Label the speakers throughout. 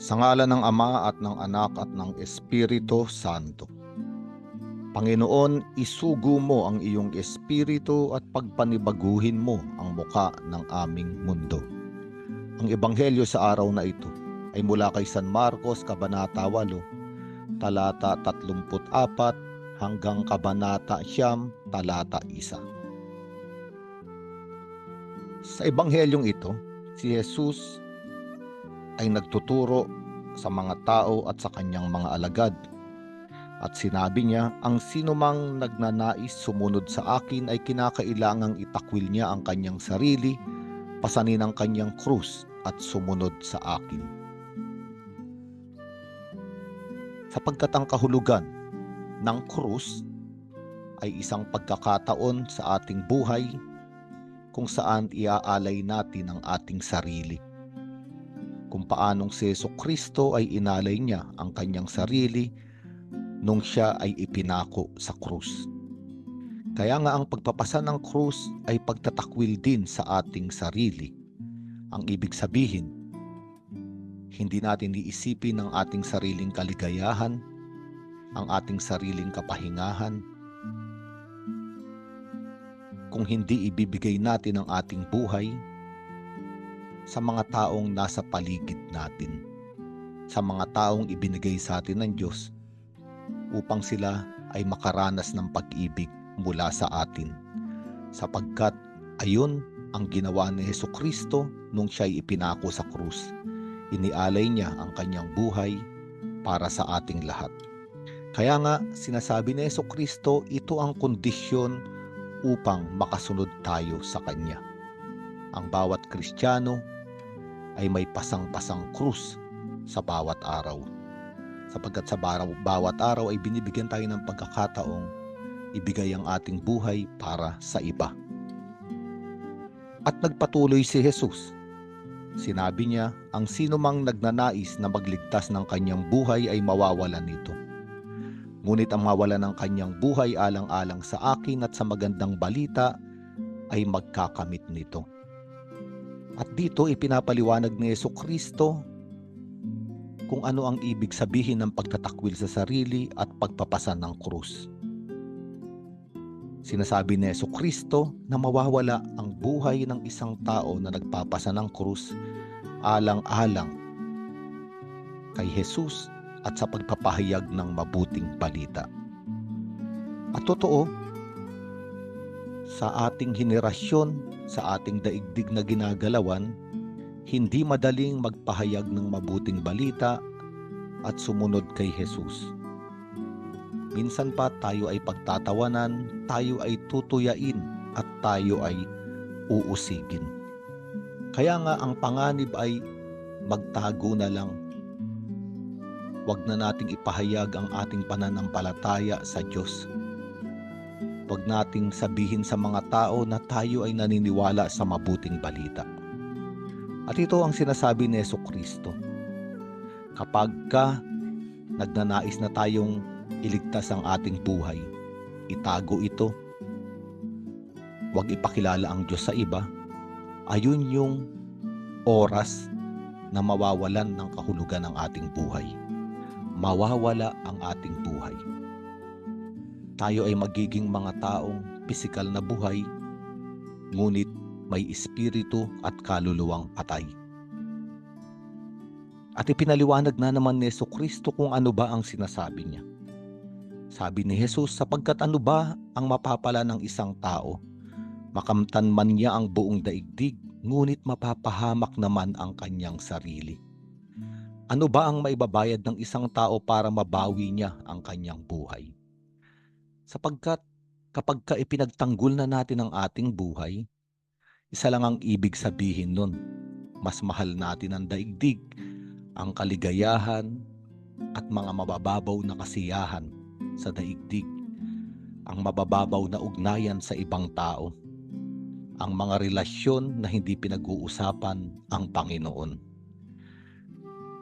Speaker 1: Sa ngalan ng Ama at ng Anak at ng Espiritu Santo. Panginoon, isugo mo ang iyong espiritu at pagpanibaguhin mo ang muka ng aming mundo. Ang ebanghelyo sa araw na ito ay mula kay San Marcos, Kabanata 8, talata 34 hanggang Kabanata 9, talata 1. Sa ebanghelyong ito, si Jesus ay nagtuturo sa mga tao at sa kanyang mga alagad. At sinabi niya, ang sinumang nagnanais sumunod sa akin ay kinakailangang itakwil niya ang kanyang sarili, pasanin ang kanyang krus at sumunod sa akin. Sapagkat ang kahulugan ng krus ay isang pagkakataon sa ating buhay kung saan iaalay natin ang ating sarili. Kung paanong si Jesucristo ay inalay niya ang kanyang sarili nung siya ay ipinako sa krus. Kaya nga ang pagpapasa ng krus ay pagtatakwil din sa ating sarili. Ang ibig sabihin, hindi natin iisipin ang ating sariling kaligayahan, ang ating sariling kapahingahan, kung hindi ibibigay natin ang ating buhay sa mga taong nasa paligid natin, sa mga taong ibinigay sa atin ng Diyos upang sila ay makaranas ng pag-ibig mula sa atin. Sapagkat ayun ang ginawa ni Jesucristo nung siya ay ipinako sa krus. Inialay niya ang kanyang buhay para sa ating lahat. Kaya nga sinasabi ni Jesucristo, ito ang kondisyon upang makasunod tayo sa Kanya. Ang bawat Kristiyano ay may pasang-pasang krus sa bawat araw. Sapagkat sa bawat araw ay binibigyan tayo ng pagkakataong ibigay ang ating buhay para sa iba. At nagpatuloy si Jesus. Sinabi niya, ang sinumang nagnanais na magligtas ng kanyang buhay ay mawawalan nito. Ngunit ang mawala ng kanyang buhay alang-alang sa akin at sa magandang balita ay magkakamit nito. At dito ipinapaliwanag ni Jesucristo kung ano ang ibig sabihin ng pagtatakwil sa sarili at pagpapasan ng krus. Sinasabi ni Jesucristo na mawawala ang buhay ng isang tao na nagpapasa ng krus alang-alang kay Jesus at sa pagpapahayag ng mabuting balita. At totoo, sa ating henerasyon, sa ating daigdig na ginagalawan, hindi madaling magpahayag ng mabuting balita at sumunod kay Jesus. Minsan pa tayo ay pagtatawanan, tayo ay tutuyain at tayo ay uusigin. Kaya nga ang panganib ay magtago na lang. Huwag na nating ipahayag ang ating pananampalataya sa Diyos. Huwag nating sabihin sa mga tao na tayo ay naniniwala sa mabuting balita. At ito ang sinasabi ni Jesucristo. Kapag nagnanais na tayong iligtas ang ating buhay, itago ito. Huwag ipakilala ang Diyos sa iba. Ayun yung oras na mawawalan ng kahulugan ng ating buhay. Mawawala ang ating buhay. Tayo ay magiging mga taong pisikal na buhay, ngunit may espiritu at kaluluwang patay. At ipinaliwanag na naman ni Jesucristo kung ano ba ang sinasabi niya. Sabi ni Jesus, sapagkat ano ba ang mapapala ng isang tao? Makamtan man niya ang buong daigdig, ngunit mapapahamak naman ang kanyang sarili. Ano ba ang maibabayad ng isang tao para mabawi niya ang kanyang buhay? Sapagkat kapag ipinagtanggol na natin ang ating buhay, isa lang ang ibig sabihin nun. Mas mahal natin ang daigdig, ang kaligayahan at mga mabababaw na kasiyahan sa daigdig, ang mabababaw na ugnayan sa ibang tao, ang mga relasyon na hindi pinag-uusapan ang Panginoon.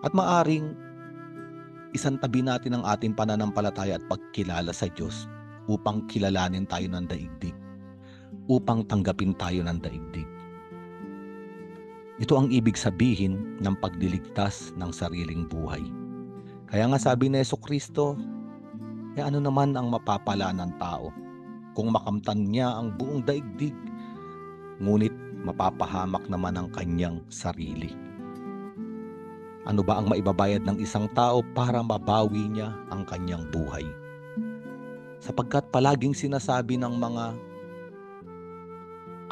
Speaker 1: At maaring isantabi natin ang ating pananampalataya at pagkilala sa Diyos upang kilalanin tayo ng daigdig, upang tanggapin tayo ng daigdig. Ito ang ibig sabihin ng pagliligtas ng sariling buhay. Kaya nga sabi ni Jesucristo, ano naman ang mapapala ng tao kung makamtan niya ang buong daigdig, ngunit mapapahamak naman ang kanyang sarili. Ano ba ang maibabayad ng isang tao para mabawi niya ang kanyang buhay? Sapagkat palaging sinasabi ng mga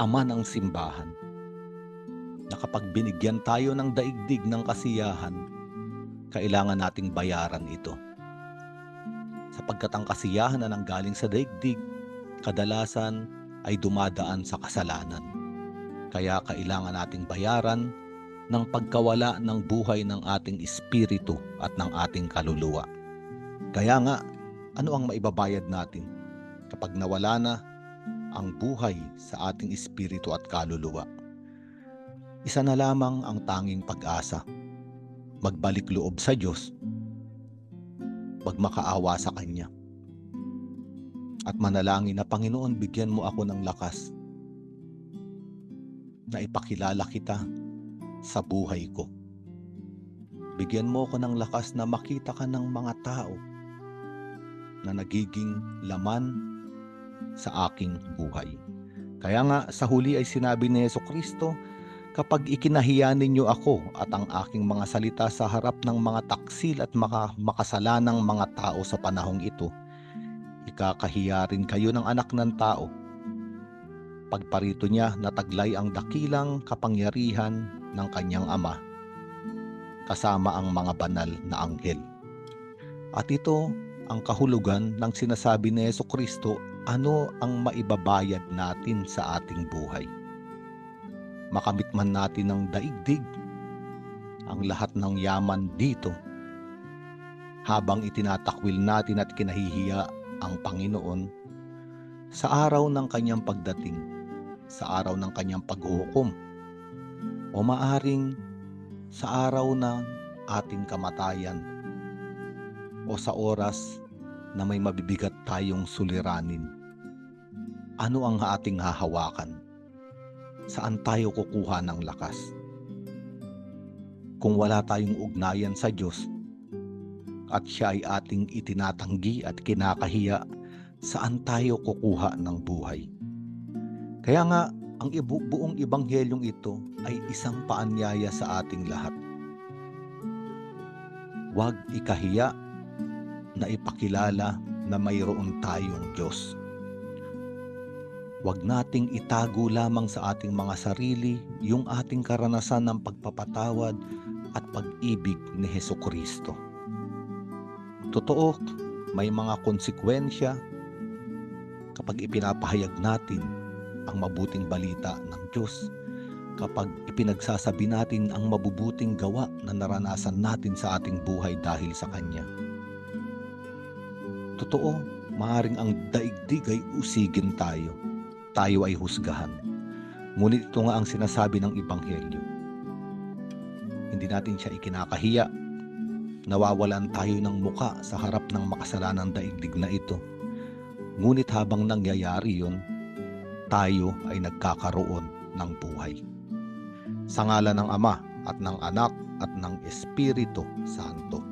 Speaker 1: ama ng simbahan na kapag binigyan tayo ng daigdig ng kasiyahan, kailangan nating bayaran ito. Sapagkat ang kasiyahan na nanggaling sa daigdig, kadalasan ay dumadaan sa kasalanan. Kaya kailangan nating bayaran ng pagkawala ng buhay ng ating espiritu at ng ating kaluluwa. Kaya nga, ano ang maibabayad natin kapag nawala na ang buhay sa ating espiritu at kaluluwa? Isa na lamang ang tanging pag-asa: magbalik loob sa Diyos, magmakaawa sa Kanya, at manalangin na, Panginoon, bigyan mo ako ng lakas na ipakilala kita sa buhay ko. Bigyan mo ako ng lakas na makita ka ng mga tao na nagiging laman sa aking buhay. Kaya nga sa huli ay sinabi ni Jesucristo, kapag ikinahiya ninyo ako at ang aking mga salita sa harap ng mga taksil at makasalanang mga tao sa panahong ito, ikakahiya rin kayo ng Anak ng Tao. Pagparito niya, nataglay ang dakilang kapangyarihan ng kanyang Ama, kasama ang mga banal na anghel. At ito ang kahulugan ng sinasabi ni Jesucristo, ano ang maibabayad natin sa ating buhay? Makamit man natin ng daigdig, ang lahat ng yaman dito, habang itinatakwil natin at kinahihiya ang Panginoon, sa araw ng kanyang pagdating, sa araw ng kanyang paghuhukom, o maaring sa araw ng ating kamatayan, o sa oras na may mabibigat tayong suliranin, ano ang ating hahawakan? Saan tayo kukuha ng lakas? Kung wala tayong ugnayan sa Diyos at siya ay ating itinatanggi at kinakahiya, saan tayo kukuha ng buhay? Kaya nga, ang buong ebanghelyong ito ay isang paanyaya sa ating lahat. Huwag ikahiya na ipakilala na mayroon tayong Diyos. Huwag nating itago lamang sa ating mga sarili yung ating karanasan ng pagpapatawad at pag-ibig ni Jesucristo. Totoo, may mga konsekwensya kapag ipinapahayag natin ang mabuting balita ng Diyos, kapag ipinagsasabi natin ang mabubuting gawa na naranasan natin sa ating buhay dahil sa Kanya. Totoo, maaaring ang daigdig ay usigin tayo ay husgahan. Ngunit ito nga ang sinasabi ng Ebanghelyo. Hindi natin siya ikinakahiya. Nawawalan tayo ng muka sa harap ng makasalanang daigdig na ito. Ngunit habang nangyayari yun, tayo ay nagkakaroon ng buhay. Sa ngalan ng Ama at ng Anak at ng Espiritu Santo.